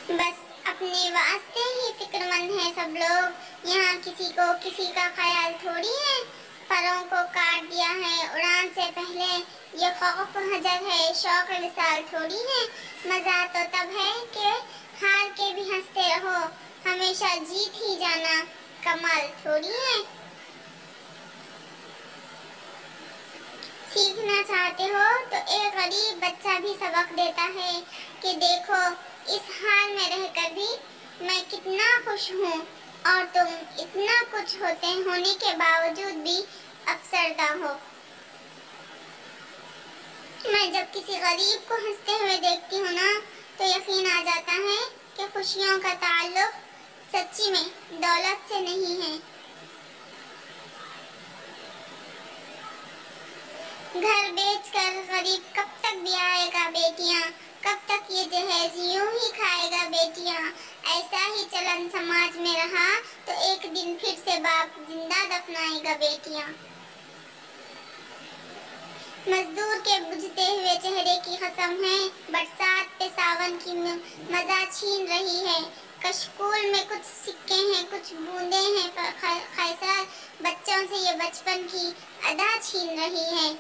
بس اپنے واسطے ہی فکر مند ہیں سب لوگ، یہاں کسی کو کسی کا خیال تھوڑی ہے۔ پروں کو کاٹ دیا ہے اڑان سے پہلے، یہ خوف حجر ہے شوق وصال تھوڑی ہے۔ مزہ تو تب ہے کہ ہار کے بھی ہنستے رہو، ہمیشہ جیت ہی جانا کمال تھوڑی ہے۔ سیکھنا چاہتے ہو تو ایک غریب بچہ بھی سبق دیتا ہے کہ دیکھو اس حال میں رہ کر بھی میں کتنا خوش ہوں، اور تم اتنا کچھ ہونے کے باوجود بھی افسردہ ہو۔ میں جب کسی غریب کو ہنستے ہوئے دیکھتی ہوں نا تو یقین آ جاتا ہے کہ خوشیوں کا تعلق سچی میں دولت سے نہیں ہے۔ گھر بیچ کر غریب کب تک بیائے گا بیٹیاں، کب تک یہ جہیز یوں ہی کھائے گا بیٹیاں۔ ایسا ہی چلن سماج میں رہا تو ایک دن پھر سے باپ زندہ دفنائے گا بیٹیاں۔ مزدور کے بجھتے ہوئے چہرے کی قسم ہے، برسات پہ ساون کی مزہ چھین رہی ہے۔ کشکول میں کچھ سکے ہیں، کچھ بوندیں ہیں خیسر، بچوں سے یہ بچپن کی ادا چھین رہی ہے۔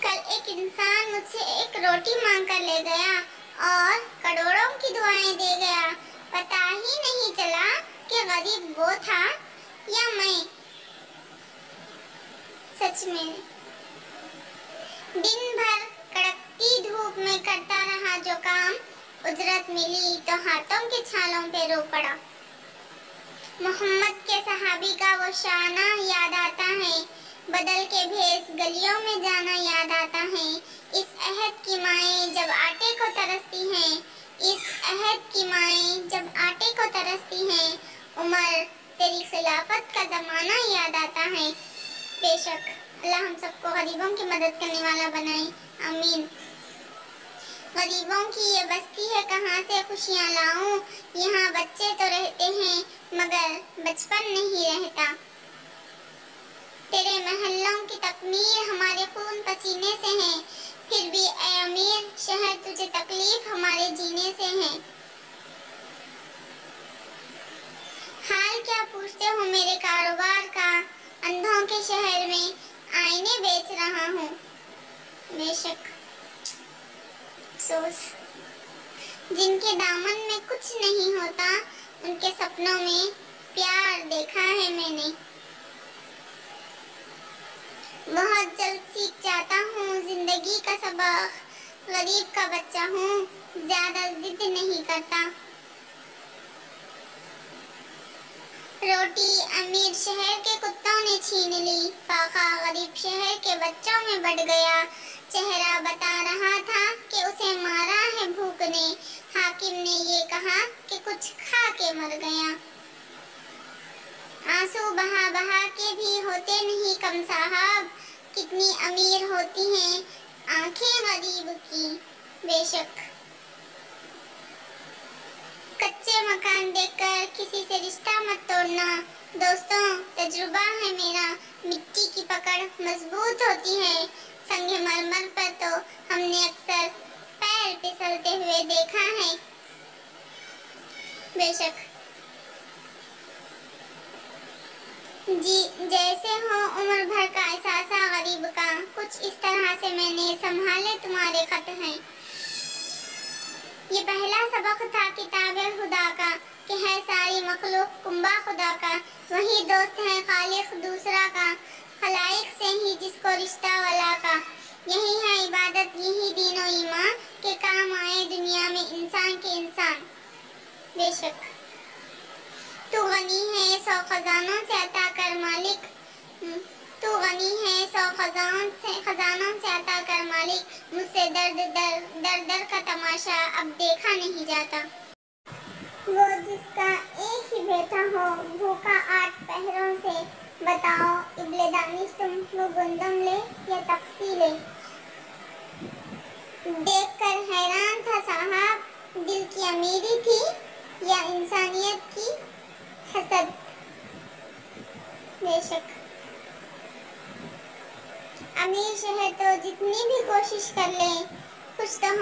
کل ایک انسان مجھ سے ایک روٹی مانگ کر لے گیا اور کروڑوں کی دعائیں دے گیا، پتہ ہی نہیں چلا کہ غریب وہ تھا یا میں۔ سچ میں دن بھر کڑکتی دھوپ میں کرتا رہا جو کام، اجرت ملی تو ہاتھوں کے چھالوں پہ رو پڑا۔ محمد کے صحابی کا وہ شانہ یاد آتا ہے، بدل کے بھیس گلیوں میں جانا یاد آتا ہے۔ اس عہد کی مائیں جب آٹے کو ترستی ہیں، اس عہد کی مائیں جب آٹے کو ترستی ہیں، عمر تیری خلافت کا زمانہ یاد آتا ہے۔ بے شک اللہ ہم سب کو غریبوں کی مدد کرنے والا بنائے، آمین۔ غریبوں کی یہ بستی ہے کہاں سے خوشیاں لاؤں، یہاں بچے تو رہتے ہیں مگر بچپن نہیں رہتا۔ تیرے محلوں کی تکمیل ہمارے خون پسینے سے ہے، پھر بھی اے امیر شہر تجھے تکلیف ہمارے جینے سے ہے۔ حال کیا پوچھتے ہو میرے کاروبار کا، اندھوں کے شہر میں آئینے بیچ رہا ہوں۔ بے شک افسوس، جن کے دامن میں کچھ نہیں ہوتا ان کے سپنوں میں پیار دیکھا ہے میں نے۔ بہت جلد سیکھ جاتا ہوں زندگی کا سبق، غریب کا بچہ ہوں زیادہ ضد نہیں کرتا۔ روٹی امیر شہر کے کتوں نے چھین لی، فاقہ غریب شہر کے بچوں میں بڑھ گیا۔ چہرہ بتا رہا تھا کہ اسے مارا ہے بھوک نے، حاکم نے یہ کہا کہ کچھ کھا کے مر گیا۔ آنسو بہا بہا کے بھی ہوتے نہیں کم صاحب، کتنی امیر ہوتی ہیں آنکھیں غریب کی۔ بے شک کچے مکان دیکھ کر کسی سے رشتہ مت توڑنا دوستوں، تجربہ ہے میرا، مٹی کی پکڑ مضبوط ہوتی ہے، سنگ مرمر پر تو ہم نے اکثر پیر پھسلتے ہوئے دیکھا ہے۔ بے شک جیسے ہو عمر بھر کا احساسہ غریب کا، کچھ اس طرح سے میں نے سنبھالے تمہارے خط ہیں۔ یہ پہلا سبق تھا کتاب خدا کا کہ ہے ساری مخلوق کنبہ خدا کا، وہی دوست ہے خالق دوسرا کا، خلائق سے ہی جس کو رشتہ ولا کا۔ یہی ہے عبادت، یہی دین و ایمان کہ کام آئے دنیا میں انسان کے انسان۔ بے شک تو غنی ہے 100 خزانوں سے عطا کر مالک، تو غنی ہے 100 خزانوں سے عطا کر مالک، مجھ سے در کا تماشا اب دیکھا نہیں جاتا۔ وہ جس کا ایک ہی بیٹا ہو بھوکا 8 پہروں سے، بتاؤ ابن دانش تم وہ گندم لے یا تختی لے۔ دیکھ کر حیران تھا صاحب، دل کی امیری تھی یا انسانیت کی حسد۔ بے شک امیر شہر تو جتنی بھی کوشش کر لیں کچھ تو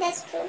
That's true।